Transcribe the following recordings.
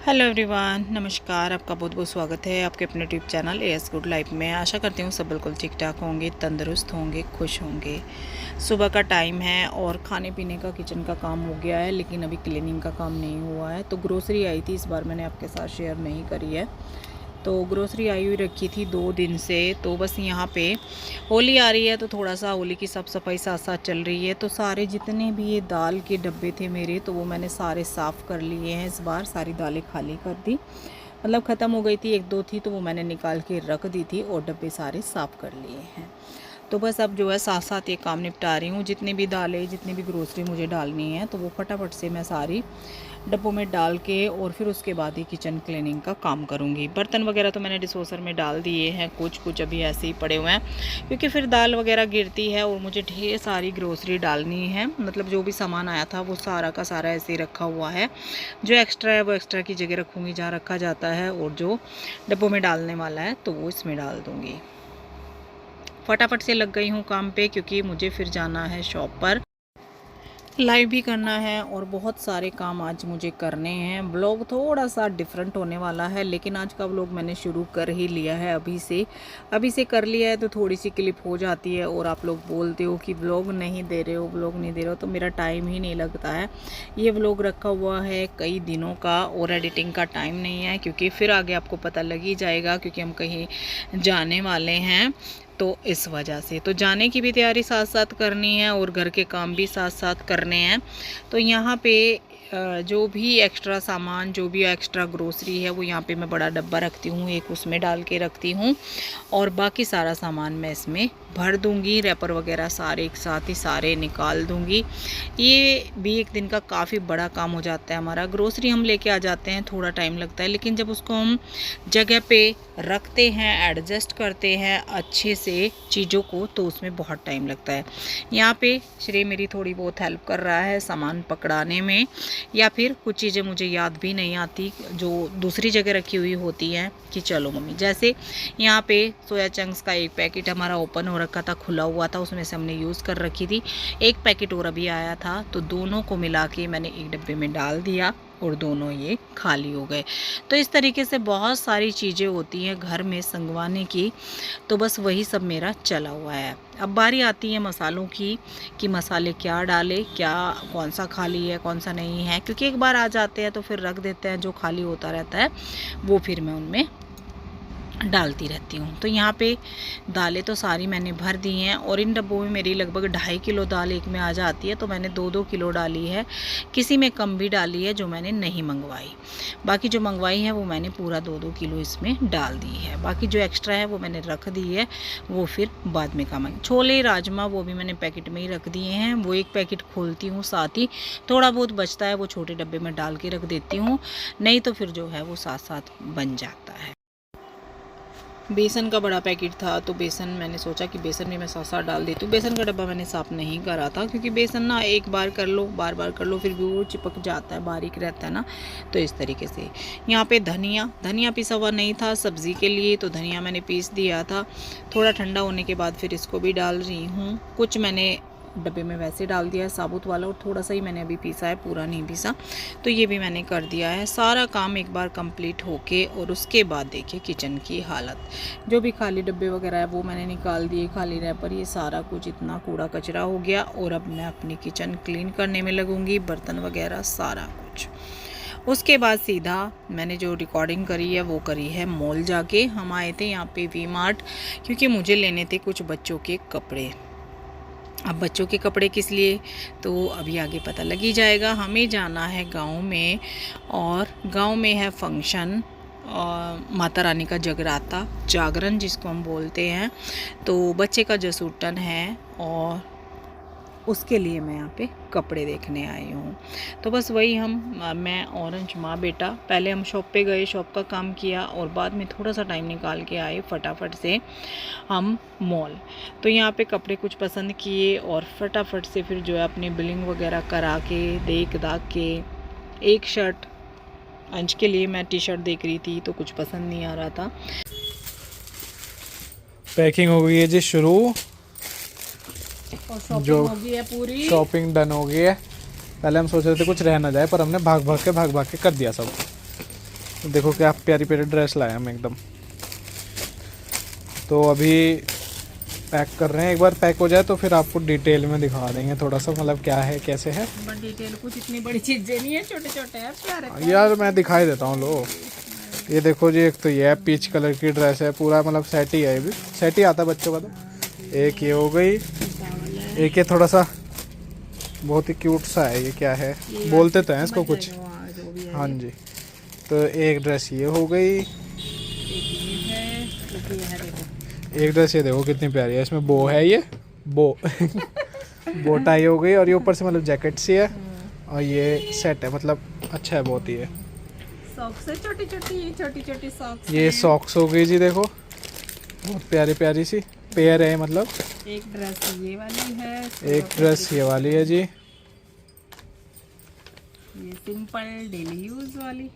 Hello everyone, नमस्कार। आपका बहुत बहुत स्वागत है आपके अपने YouTube channel as good life में। आशा करती हूँ सब बिल्कुल ठीक ठाक होंगे, तंदुरुस्त होंगे, खुश होंगे। सुबह का टाइम है और खाने पीने का किचन का काम हो गया है, लेकिन अभी क्लीनिंग का काम नहीं हुआ है। तो ग्रोसरी आई थी, इस बार मैंने आपके साथ शेयर नहीं करी है। तो ग्रोसरी आई हुई रखी थी 2 दिन से। तो बस यहाँ पे होली आ रही है तो थोड़ा सा होली की साफ़ सफाई साथ साथ चल रही है। तो सारे जितने भी ये दाल के डब्बे थे मेरे, तो वो मैंने सारे साफ़ कर लिए हैं। इस बार सारी दालें खाली कर दी, मतलब ख़त्म हो गई थी। 1-2 थी तो वो मैंने निकाल के रख दी थी और डब्बे सारे साफ़ कर लिए हैं। तो बस अब जो है साथ साथ ये काम निपटा रही हूँ। जितनी भी दालें, जितनी भी ग्रोसरी मुझे डालनी है तो वो फटाफट से मैं सारी डब्बों में डाल के और फिर उसके बाद ही किचन क्लीनिंग का काम करूँगी। बर्तन वगैरह तो मैंने डिस्पोजर में डाल दिए हैं, कुछ कुछ अभी ऐसे ही पड़े हुए हैं, क्योंकि फिर दाल वगैरह गिरती है और मुझे ढेर सारी ग्रोसरी डालनी है। मतलब जो भी सामान आया था वो सारा का सारा ऐसे ही रखा हुआ है। जो एक्स्ट्रा है वो एक्स्ट्रा की जगह रखूँगी जहाँ रखा जाता है, और जो डब्बों में डालने वाला है तो वो इसमें डाल दूँगी। फटाफट से लग गई हूँ काम पे, क्योंकि मुझे फिर जाना है शॉप पर, लाइव भी करना है और बहुत सारे काम आज मुझे करने हैं। ब्लॉग थोड़ा सा डिफरेंट होने वाला है, लेकिन आज का ब्लॉग मैंने शुरू कर ही लिया है। अभी से कर लिया है तो थोड़ी सी क्लिप हो जाती है और आप लोग बोलते हो कि ब्लॉग नहीं दे रहे हो, ब्लॉग नहीं दे रहे हो, तो मेरा टाइम ही नहीं लगता है। ये ब्लॉग रखा हुआ है कई दिनों का और एडिटिंग का टाइम नहीं है, क्योंकि फिर आगे आपको पता लग ही जाएगा, क्योंकि हम कहीं जाने वाले हैं। तो इस वजह से तो जाने की भी तैयारी साथ साथ करनी है और घर के काम भी साथ साथ करने हैं। तो यहाँ पे जो भी एक्स्ट्रा सामान, जो भी एक्स्ट्रा ग्रोसरी है वो यहाँ पे मैं बड़ा डब्बा रखती हूँ, एक उसमें डाल के रखती हूँ, और बाकी सारा सामान मैं इसमें भर दूँगी। रैपर वगैरह सारे एक साथ ही सारे निकाल दूँगी। ये भी एक दिन का काफ़ी बड़ा काम हो जाता है हमारा। ग्रोसरी हम लेके आ जाते हैं, थोड़ा टाइम लगता है, लेकिन जब उसको हम जगह पे रखते हैं, एडजस्ट करते हैं अच्छे से चीज़ों को, तो उसमें बहुत टाइम लगता है। यहाँ पे श्रेय मेरी थोड़ी बहुत हेल्प कर रहा है सामान पकड़ाने में, या फिर कुछ चीज़ें मुझे याद भी नहीं आती जो दूसरी जगह रखी हुई होती हैं, कि चलो मम्मी। जैसे यहाँ पे सोया चंक्स का एक पैकेट हमारा ओपन हो रखा था, खुला हुआ था, उसमें से हमने यूज़ कर रखी थी। एक पैकेट और अभी आया था, तो दोनों को मिला के मैंने एक डब्बे में डाल दिया और दोनों ये खाली हो गए। तो इस तरीके से बहुत सारी चीज़ें होती हैं घर में संगवाने की। तो बस वही सब मेरा चला हुआ है। अब बारी आती है मसालों की, कि मसाले क्या डालें, क्या कौन सा खाली है कौन सा नहीं है, क्योंकि एक बार आ जाते हैं तो फिर रख देते हैं, जो खाली होता रहता है वो फिर मैं उनमें डालती रहती हूँ। तो यहाँ पे दालें तो सारी मैंने भर दी हैं, और इन डब्बों में मेरी लगभग 2.5 किलो दाल एक में आ जाती है। तो मैंने 2-2 किलो डाली है, किसी में कम भी डाली है जो मैंने नहीं मंगवाई। बाकी जो मंगवाई है वो मैंने पूरा 2-2 किलो इसमें डाल दी है। बाकी जो एक्स्ट्रा है वो मैंने रख दी है, वो फिर बाद में काम आएंगे। छोले राजमा वो भी मैंने पैकेट में ही रख दिए हैं, वो एक पैकेट खोलती हूँ, साथ ही थोड़ा बहुत बचता है वो छोटे डब्बे में डाल के रख देती हूँ, नहीं तो फिर जो है वो साथ साथ बन जाता है। बेसन का बड़ा पैकेट था, तो बेसन मैंने सोचा कि बेसन भी मैं साथ साथ डाल देती हूँ। बेसन का डब्बा मैंने साफ़ नहीं करा था, क्योंकि बेसन ना एक बार कर लो, बार बार कर लो, फिर भी वो चिपक जाता है, बारीक रहता है ना। तो इस तरीके से यहाँ पे धनिया पिसा हुआ नहीं था सब्ज़ी के लिए, तो धनिया मैंने पीस दिया था। थोड़ा ठंडा होने के बाद फिर इसको भी डाल रही हूँ। कुछ मैंने डब्बे में वैसे डाल दिया है साबुत वाला, और थोड़ा सा ही मैंने अभी पीसा है, पूरा नहीं पीसा। तो ये भी मैंने कर दिया है। सारा काम एक बार कंप्लीट होके और उसके बाद देखिए किचन की हालत। जो भी खाली डब्बे वगैरह है वो मैंने निकाल दिए, खाली रैपर, ये सारा कुछ इतना कूड़ा कचरा हो गया। और अब मैं अपनी किचन क्लीन करने में लगूंगी, बर्तन वगैरह सारा कुछ। उसके बाद सीधा मैंने जो रिकॉर्डिंग करी है वो करी है मॉल जाके। हम आए थे यहाँ पे वी मार्ट, क्योंकि मुझे लेने थे कुछ बच्चों के कपड़े। अब बच्चों के कपड़े किस लिए, तो अभी आगे पता लग ही जाएगा। हमें जाना है गांव में, और गांव में है फंक्शन, माता रानी का जगराता, जागरण जिसको हम बोलते हैं। तो बच्चे का जसूटन है, और उसके लिए मैं यहाँ पे कपड़े देखने आई हूँ। तो बस वही मैं और माँ बेटा पहले हम शॉप पे गए, शॉप का काम किया, और बाद में थोड़ा सा टाइम निकाल के आए फटाफट से हम मॉल। तो यहाँ पे कपड़े कुछ पसंद किए, और फटाफट से फिर जो है अपनी बिलिंग वगैरह करा के देख दाख के, एक शर्ट अंश के लिए मैं टी शर्ट देख रही थी तो कुछ पसंद नहीं आ रहा था। पैकिंग हो गई है जी शुरू, और शॉपिंग हो गई है पूरी, शॉपिंग डन हो गई है। पहले हम सोच रहे थे कुछ रह ना जाए, पर हमने भाग भाग के कर दिया सब। देखो क्या प्यारी प्यारी ड्रेस लाया हम एकदम। तो अभी पैक कर रहे हैं, एक बार पैक हो जाए तो फिर आपको डिटेल में दिखा देंगे थोड़ा सा, मतलब क्या है कैसे है। डिटेल कुछ इतनी बड़ी चीजें नहीं है, छोटे छोटे हैं प्यारे। यार मैं दिखाई देता हूँ, लो ये देखो जी, एक तो ये है पीच कलर की ड्रेस है, पूरा मतलब सेट ही है, ये भी सेट ही आता है बच्चों का। तो एक ये हो गई, एक ये थोड़ा सा बहुत ही क्यूट सा है, ये क्या है बोलते तो हैं इसको कुछ, हाँ जी। तो एक ड्रेस ये हो गई, एक ड्रेस ये देखो कितनी प्यारी है, इसमें बो है, ये बो बो टाई हो गई, और ये ऊपर से मतलब जैकेट सी है, और ये सेट है, मतलब अच्छा है बहुत ही है। सॉक्स है छोटी छोटी सॉक्स। ये सॉक्स हो गई जी, देखो बहुत प्यारी प्यारी सी पेयर है, मतलब एक ड्रेस ये वाली है, एक ड्रेस ये वाली है जी, ये सिंपल डेली यूज वाली।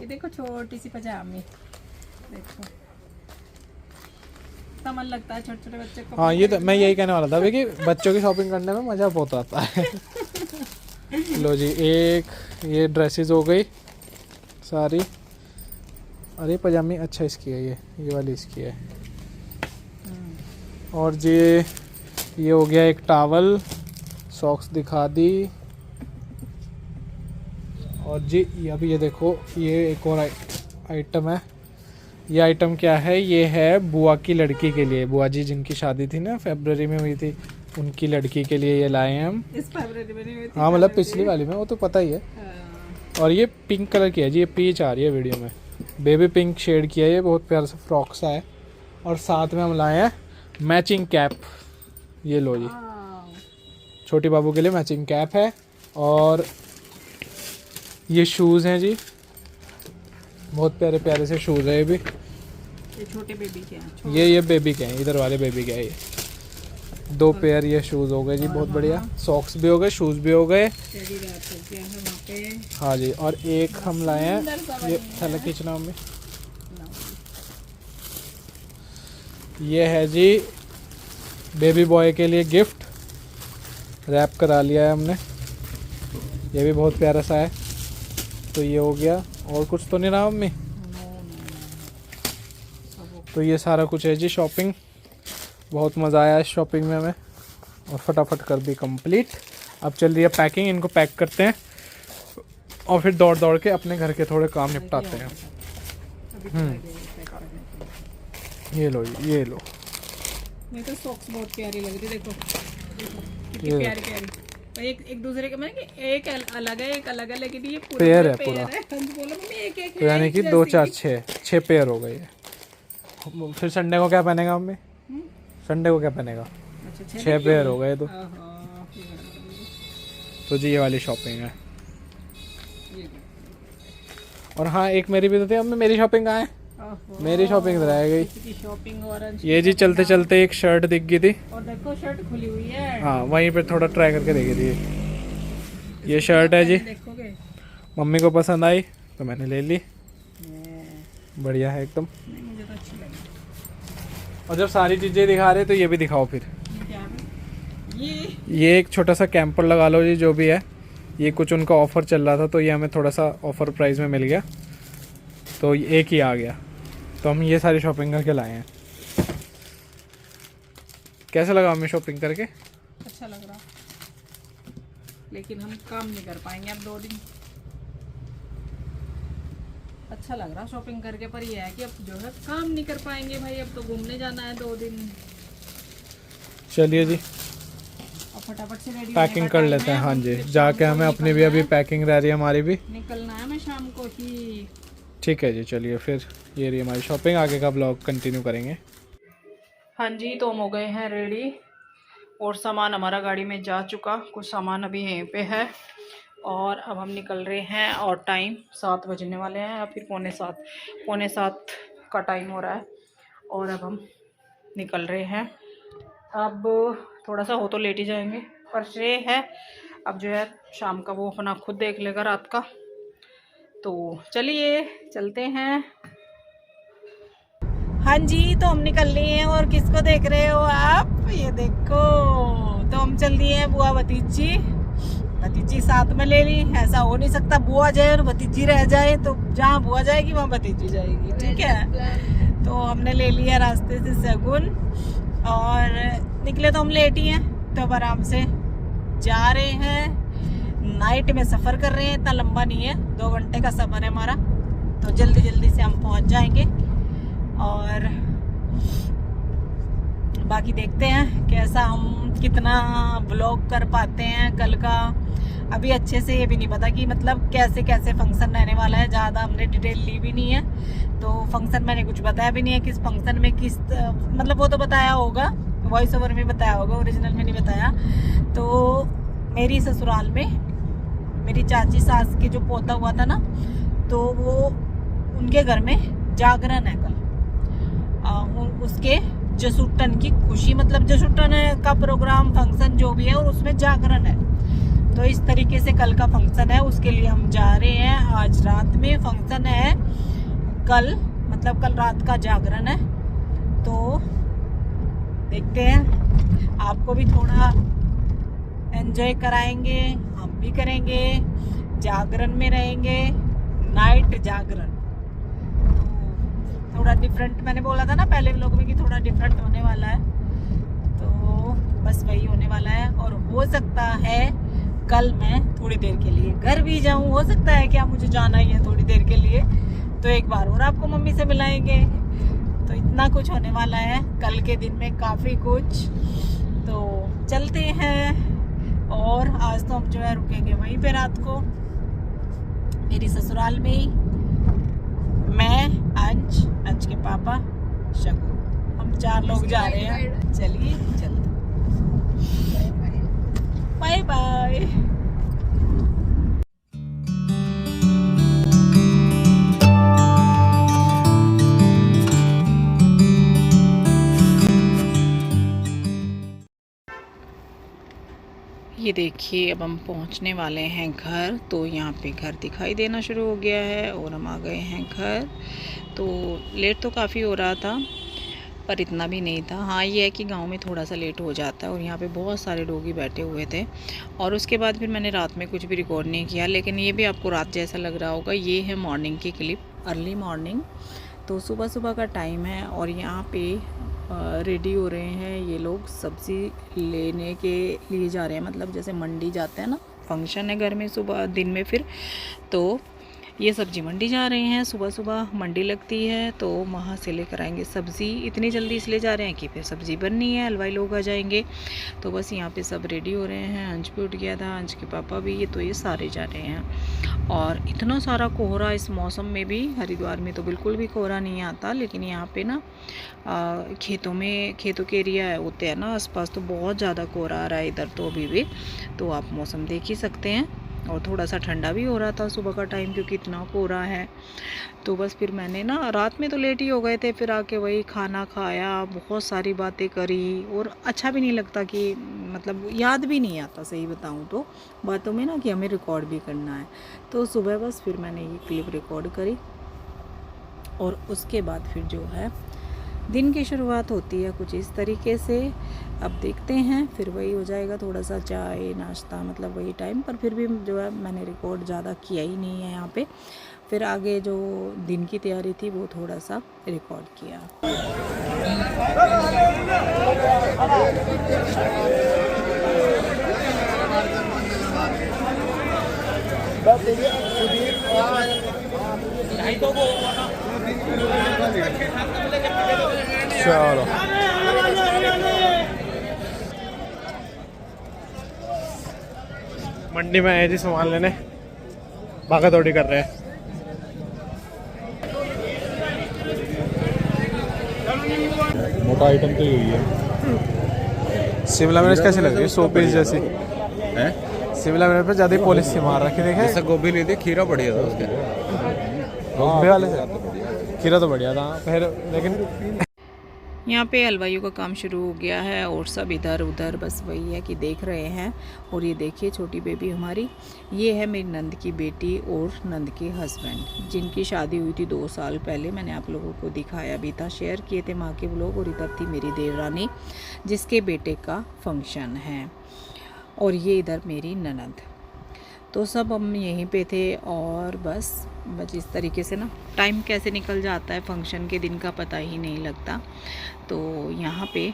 ये देखो छोटी सी पजामी, देखो इतना मन लगता है छोटे छोटे बच्चे को। हाँ ये तो मैं यही कहने वाला था भाई कि बच्चों की शॉपिंग करने में मज़ा बहुत आता है। लो जी, एक ये ड्रेसेस हो गई सारी, अरे पजामी अच्छा इसकी है, ये वाली इसकी है। और जी ये हो गया एक टावल, सॉक्स दिखा दी, और जी अभी ये देखो ये एक और आइटम है। ये आइटम क्या है, ये है बुआ की लड़की के लिए, बुआ जी जिनकी शादी थी ना फरवरी में हुई थी, उनकी लड़की के लिए ये लाए हैं हम। इस फरवरी में नहीं हुई थी, हाँ मतलब पिछली वाली में, वो तो पता ही है। और ये पिंक कलर की है जी, ये पीच आ रही है वीडियो में, बेबी पिंक शेड की है, ये बहुत प्यारा सा फ्रॉक सा है। और साथ में हम लाए हैं मैचिंग कैप, ये लो जी, छोटी बाबू के लिए मैचिंग कैप है। और ये शूज़ हैं जी, बहुत प्यारे प्यारे से शूज़ है, ये भी ये छोटे बेबी के हैं, ये बेबी के हैं, इधर वाले बेबी के हैं। ये 2 पेयर ये शूज़ हो गए जी, बहुत बढ़िया, सॉक्स भी हो गए, शूज़ भी हो गए। हाँ जी, और एक हम लाए हैं, ये थैला खींचना मम्मी, ये है जी बेबी बॉय के लिए गिफ्ट, रैप करा लिया है हमने, ये भी बहुत प्यारा सा है। तो ये हो गया, और कुछ तो नहीं रहा मम्मी। तो ये सारा कुछ है जी शॉपिंग, बहुत मज़ा आया इस शॉपिंग में हमें, और फटाफट कर दी कंप्लीट। अब चल रही है पैकिंग, इनको पैक करते हैं और फिर दौड़ दौड़ के अपने घर के थोड़े काम निपटाते हैं। ये लो ये लो, मुझे तो सॉक्स बहुत प्यारी लग रही, देखो कितनी प्यारी प्यारी, एक दूसरे के मतलब कि एक अलग है एक अलग है, लेकिन ये पूरा पेयर है पूरा, बोलो मम्मी एक एक तो यानी कि 2 4 6 पेयर हो गई है। फिर संडे को क्या पहनेगा मम्मी, संडे को क्या पहनेगा, अच्छा 6 पेयर हो गए। तो जी ये वाली शॉपिंग है। और हाँ एक मेरी भी तो थी, मम्मी मेरी शॉपिंग कहाँ है, मेरी शॉपिंग रह गई। शॉपिंग ये जी चलते चलते एक शर्ट दिख गई थी, और देखो शर्ट खुली हुई है, हाँ वहीं पे थोड़ा ट्राई करके देखी थी। ये शर्ट है जी, देखोगे मम्मी को पसंद आई तो मैंने ले ली, बढ़िया है एकदम। मुझे तो अच्छी लगी। और जब सारी चीज़ें दिखा रहे तो ये भी दिखाओ फिर। ये एक छोटा सा कैंपर लगा लो जी, जो भी है, ये कुछ उनका ऑफ़र चल रहा था तो ये हमें थोड़ा सा ऑफ़र प्राइस में मिल गया, तो एक ही आ गया, तो हम ये सारी शॉपिंग करके लाए हैं। कैसा लगा हमें शॉपिंग करके? अच्छा लग रहा, लेकिन हम काम नहीं कर पाएंगे अब 2 दिन। अच्छा लग रहा शॉपिंग करके, पर ये है कि अब जो है काम नहीं कर पाएंगे भाई, अब तो घूमने जाना है 2 दिन। चलिए जी और फटाफट से रेडी पैकिंग कर लेते हैं। हाँ जी, जाके हमें अपनी भी अभी पैकिंग रह रही है, हमारी भी निकलना है, मैं शाम को ही। ठीक है जी, चलिए फिर ये रही हमारी शॉपिंग, आगे का ब्लॉग कंटिन्यू करेंगे। हाँ जी, तो हम हो गए हैं रेडी, और सामान हमारा गाड़ी में जा चुका, कुछ सामान अभी यहीं पे है, और अब हम निकल रहे हैं। और टाइम 7 बजने वाले हैं, या फिर पौने सात का टाइम हो रहा है, और अब हम निकल रहे हैं। अब थोड़ा सा हो तो लेट ही जाएंगे, पर ये है अब जो है शाम का वो अपना खुद देख लेगा रात का। तो चलिए चलते हैं। हाँ जी, तो हम निकल लिए हैं, और किसको देख रहे हो आप, ये देखो, तो हम चल दिए हैं बुआ भतीजी। भतीजी साथ में ले ली। ऐसा हो नहीं सकता बुआ जाए और भतीजी रह जाए, तो जहाँ बुआ जाएगी वहाँ भतीजी जाएगी, ठीक है। तो हमने ले लिया रास्ते से शगुन और निकले तो हम लेट ही हैं, तो अब आराम से जा रहे हैं। नाइट में सफ़र कर रहे हैं, इतना लंबा नहीं है, 2 घंटे का सफ़र है हमारा, तो जल्दी जल्दी से हम पहुंच जाएंगे। और बाकी देखते हैं कैसा हम कितना व्लॉग कर पाते हैं कल का। अभी अच्छे से ये भी नहीं पता कि मतलब कैसे कैसे फंक्शन रहने वाला है, ज़्यादा हमने डिटेल ली भी नहीं है, तो फंक्शन मैंने कुछ बताया भी नहीं है किस फंक्शन में किस मतलब वो तो बताया होगा, वॉइस ओवर में बताया होगा, ओरिजिनल में नहीं बताया। तो मेरी ससुराल में मेरी चाची सास के जो पोता हुआ था ना, तो वो उनके घर में जागरण है कल, उसके जसूटन की खुशी, मतलब जसूटन का प्रोग्राम फंक्शन जो भी है और उसमें जागरण है। तो इस तरीके से कल का फंक्शन है, उसके लिए हम जा रहे हैं। आज रात में फंक्शन है, कल मतलब कल रात का जागरण है, तो देखते हैं, आपको भी थोड़ा एंजॉय कराएंगे, हम भी करेंगे, जागरण में रहेंगे, नाइट जागरण। थोड़ा डिफरेंट मैंने बोला था ना पहले व्लॉग में कि थोड़ा डिफरेंट होने वाला है, तो बस वही होने वाला है। और हो सकता है कल मैं थोड़ी देर के लिए घर भी जाऊं, हो सकता है क्या मुझे जाना ही है थोड़ी देर के लिए, तो एक बार और आपको मम्मी से मिलाएंगे। तो इतना कुछ होने वाला है कल के दिन में, काफ़ी कुछ। तो चलते हैं, और आज तो हम जो है रुकेंगे वहीं पे रात को, मेरी ससुराल में ही। मैं, अंश के पापा, शगुन, हम 4 लोग जा रहे हैं। चलिए चलते, बाय बाय। ये देखिए अब हम पहुंचने वाले हैं घर। तो यहाँ पे घर दिखाई देना शुरू हो गया है और हम आ गए हैं घर। तो लेट तो काफ़ी हो रहा था, पर इतना भी नहीं था। हाँ, ये है कि गांव में थोड़ा सा लेट हो जाता है, और यहाँ पे बहुत सारे डॉगी बैठे हुए थे। और उसके बाद फिर मैंने रात में कुछ भी रिकॉर्ड नहीं किया, लेकिन ये भी आपको रात जैसा लग रहा होगा। ये है मॉर्निंग की क्लिप, अर्ली मॉर्निंग। तो सुबह सुबह का टाइम है और यहाँ पे रेडी हो रहे हैं ये लोग, सब्ज़ी लेने के लिए जा रहे हैं। मतलब जैसे मंडी जाते हैं ना, फंक्शन है घर में सुबह दिन में, फिर तो ये सब्ज़ी मंडी जा रहे हैं। सुबह सुबह मंडी लगती है, तो वहाँ से लेकर आएंगे सब्ज़ी। इतनी जल्दी इसलिए जा रहे हैं कि फिर सब्ज़ी बननी है, हलवाई लोग आ जाएंगे। तो बस यहाँ पे सब रेडी हो रहे हैं। अंश भी उठ गया था, अंश के पापा भी, ये तो ये सारे जा रहे हैं। और इतना सारा कोहरा इस मौसम में भी, हरिद्वार में तो बिल्कुल भी कोहरा नहीं आता, लेकिन यहाँ पे ना खेतों के एरिया होते हैं ना आसपास, तो बहुत ज़्यादा कोहरा आ रहा है इधर तो अभी भी। तो आप मौसम देख ही सकते हैं। और थोड़ा सा ठंडा भी हो रहा था सुबह का टाइम, क्योंकि इतना कोहरा है। तो बस फिर मैंने ना रात में तो लेट ही हो गए थे, फिर आके वही खाना खाया, बहुत सारी बातें करी, और अच्छा भी नहीं लगता कि मतलब याद भी नहीं आता, सही बताऊं तो बातों में ना, कि हमें रिकॉर्ड भी करना है। तो सुबह बस फिर मैंने ये क्लिप रिकॉर्ड करी, और उसके बाद फिर जो है दिन की शुरुआत होती है कुछ इस तरीके से। अब देखते हैं, फिर वही हो जाएगा, थोड़ा सा चाय नाश्ता, मतलब वही टाइम पर। फिर भी जो है मैंने रिकॉर्ड ज़्यादा किया ही नहीं है यहाँ पे। फिर आगे जो दिन की तैयारी थी वो थोड़ा सा रिकॉर्ड किया। चलो मंडी में आए जी सामान लेने, भागा दौड़ी कर रहे हैं। मोटा आइटम तो यही है। शिमला मिर्च कैसी लग रही है? 100 पीस जैसी है। शिमला मिर्च पे ज्यादा पॉलिश सी मार रखी, देखे? जैसा गोभी ली थी, खीरा बढ़िया था उसके। गोभी वाले से खीरा तो बढ़िया था फिर, लेकिन यहाँ पे हलवाइयों का काम शुरू हो गया है, और सब इधर उधर बस वही है कि देख रहे हैं। और ये देखिए छोटी बेबी हमारी, ये है मेरी नंद की बेटी और नंद के हस्बैंड, जिनकी शादी हुई थी 2 साल पहले। मैंने आप लोगों को दिखाया भी था, शेयर किए थे माँ के व्लॉग। और इधर थी मेरी देवरानी, जिसके बेटे का फंक्शन है। और ये इधर मेरी ननद, तो सब हम यहीं पे थे और बस इस तरीके से ना टाइम कैसे निकल जाता है, फंक्शन के दिन का पता ही नहीं लगता। तो यहाँ पे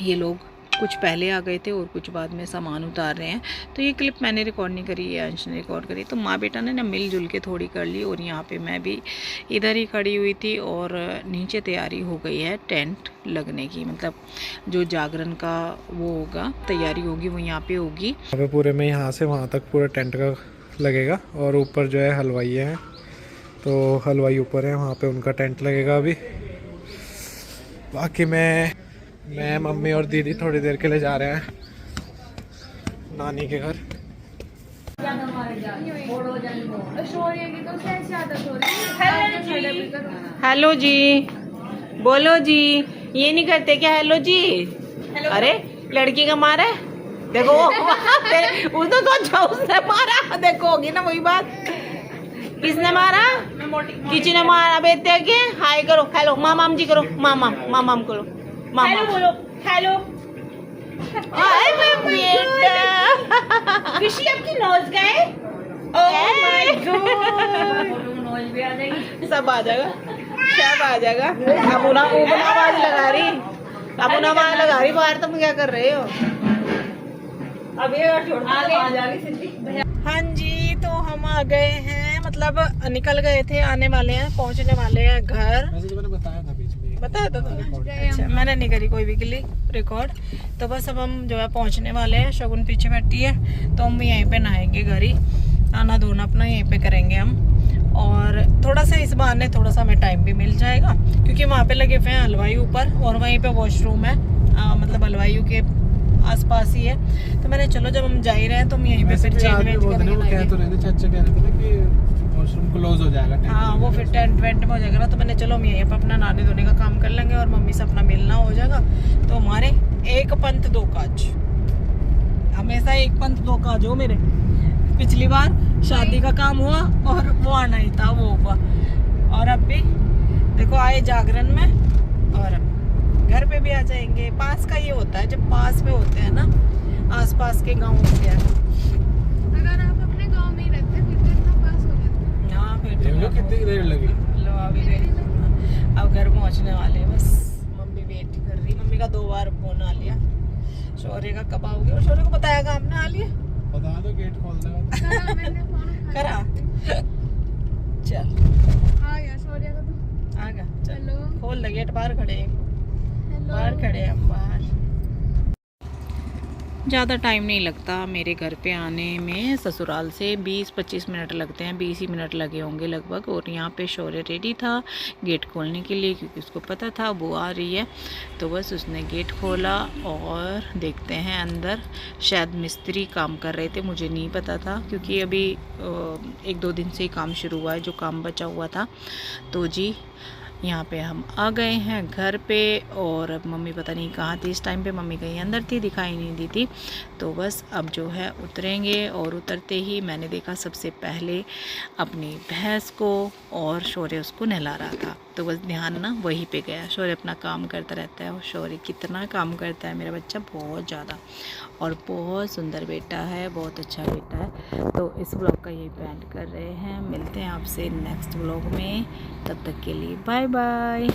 ये लोग कुछ पहले आ गए थे और कुछ बाद में सामान उतार रहे हैं। तो ये क्लिप मैंने रिकॉर्ड नहीं करी, ये अंश ने रिकॉर्ड करी। तो माँ बेटा ने ना मिलजुल के थोड़ी कर ली और यहाँ पे मैं भी इधर ही खड़ी हुई थी और नीचे तैयारी हो गई है टेंट लगने की, मतलब जो जागरण का वो होगा, तैयारी होगी वो यहाँ पे होगी। यहाँ पे पूरे में यहाँ से वहाँ तक पूरा टेंट का लगेगा और ऊपर जो है हलवाई हैं, तो हलवाई ऊपर है, वहाँ पे उनका टेंट लगेगा अभी। बाकी मैं मम्मी और दीदी थोड़ी देर के लिए जा रहे हैं नानी के घर। हेलो जी, बोलो जी, ये नहीं करते क्या? हेलो जी। अरे लड़की का मारा है, देखो उसने तो अच्छा उसने मारा, देखो होगी ना वही बात। किसने मारा? किसी ने मारा। बेटे के हाय करो, हेलो मामाम जी करो, मामाम करो, मामा बोलो हेलो। हाय मैं बेटा खुशी आपकी नोज गए। ओह माय गॉड, भी आ जाएगी, सब आ जाएगा, सब आ जाएगा। अब उन्हें आवाज लगा रही, अब उन्हें आवाज लगा रही बाहर, तुम क्या कर रहे हो? अब ये आ जाएगी। हाँ जी, तो हम आ गए हैं, मतलब निकल गए थे, आने वाले हैं, पहुंचने वाले हैं घर। वैसे तो मैंने बताया था बीच में, बताया था तुम्हें? अच्छा, मैंने नहीं करी कोई भी क्लिप रिकॉर्ड। तो बस अब हम जो है पहुंचने वाले हैं, शगुन पीछे बैठी है, तो हम यहीं पे नहाएंगे, घर ही आना धोना अपना यहीं पे करेंगे हम। और थोड़ा सा इस बहाने थोड़ा सा हमें टाइम भी मिल जाएगा, क्योंकि वहाँ पे लगे हुए हैं हलवाई ऊपर और वहीं पे वॉशरूम है, मतलब हलवाइयों के आसपास ही है। तो मैंने चलो जब हम जा ही रहे हैं तो हम यहीं पे फिर चेंज करेंगे। तो रहते चाचा कह रहे थे ना कि वॉशरूम क्लोज हो जाएगा। हाँ, वो फिर टेंट वेंट में हो जाएगा ना, तो मैंने चलो हम यहीं पर अपना नहाने धोने का काम कर लेंगे और मम्मी से अपना मिलना हो जाएगा। तो हमारे एक पंथ दो काज, हमेशा एक पंथ दो काज हो मेरे। पिछली बार शादी का काम हुआ और वो आना ही था, वो हुआ, और अब भी देखो आए जागरण में और घर पे भी आ जाएंगे। पास का ये होता है, जब पास में होते हैं ना, आसपास के गाँव होते हैं। अगर आप अपने गांव में ही रहते फिर तो इतना पास हो जाता। हाँ, फिर तो कितनी देर लगी? लो अभी गए, अब घर पहुंचने वाले, बस मम्मी वेट कर रही। मम्मी का 2 बार फोन आ लिया, शौर्य का कब आओगे, और शौर्य को बताया हमने आ लिया, बता दो गेट खोल देगा। मैंने फोन करा। चल आ गया शौर्य का तो। आ गया, चल हेलो खोल दे गेट, बाहर खड़े हैं, हेलो बाहर खड़े हैं हम बाहर। ज़्यादा टाइम नहीं लगता मेरे घर पे आने में, ससुराल से 20-25 मिनट लगते हैं, 20 ही मिनट लगे होंगे लगभग। और यहाँ पे शौर्य रेडी था गेट खोलने के लिए, क्योंकि उसको पता था वो आ रही है। तो बस उसने गेट खोला और देखते हैं अंदर शायद मिस्त्री काम कर रहे थे, मुझे नहीं पता था, क्योंकि अभी 1-2 दिन से ही काम शुरू हुआ है, जो काम बचा हुआ था। तो जी यहाँ पे हम आ गए हैं घर पे, और अब मम्मी पता नहीं कहाँ थी इस टाइम पे, मम्मी कहीं अंदर थी, दिखाई नहीं दी थी। तो बस अब जो है उतरेंगे, और उतरते ही मैंने देखा सबसे पहले अपनी भैंस को, और शौर्य उसको नहला रहा था। तो बस ध्यान ना वहीं पे गया। शौर्य अपना काम करता रहता है, और शौर्य कितना काम करता है मेरा बच्चा, बहुत ज़्यादा, और बहुत सुंदर बेटा है, बहुत अच्छा बेटा है। तो इस व्लॉग का यही एंड कर रहे हैं, मिलते हैं आपसे नेक्स्ट व्लॉग में, तब तक के लिए बाय बाय।